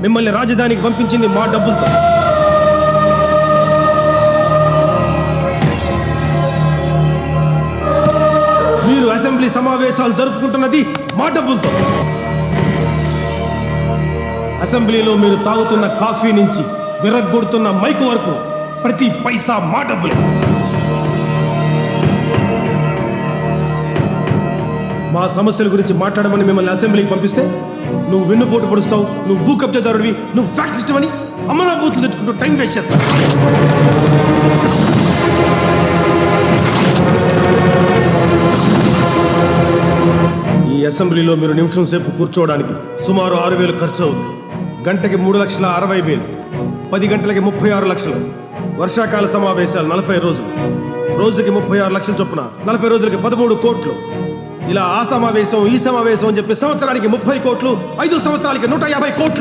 మిమ్మల్ని రాజధానికి పంపించింది మా డబ్బులతో. మీరు అసెంబ్లీ సమావేశాలు జరుపుకుంటున్నది మా డబ్బులతో. అసెంబ్లీలో మీరు తాగుతున్న కాఫీ నుంచి విరగ్గొడుతున్న మైకు వరకు ప్రతి పైసా మా డబ్బులే. మా సమస్యల గురించి మాట్లాడమని మిమ్మల్ని అసెంబ్లీకి పంపిస్తే నువ్వు వెన్నుపోటు పొడుస్తావు, నువ్వు భూ కబ్జాదారుడివి, నువ్వు ఫ్యాక్టరిస్ట్ అని అమ్మనా బూతులు తెచ్చుకుంటూ టైం వేస్ట్ చేస్తావు. ఈ అసెంబ్లీలో మీరు నిమిషం సేపు కూర్చోవడానికి సుమారు 6,000 ఖర్చు అవుతుంది. గంటకి 3,60,000, 10 గంటలకి 36 లక్షలు. వర్షాకాల సమావేశాలు 40 రోజులు, రోజుకి 36 లక్షల చొప్పున 40 రోజులకి 13 కోట్లు. ఇలా ఆ సమావేశం ఈ సమావేశం అని చెప్పి సంవత్సరానికి 30 కోట్లు, 5 సంవత్సరాలకి 150 కోట్లు.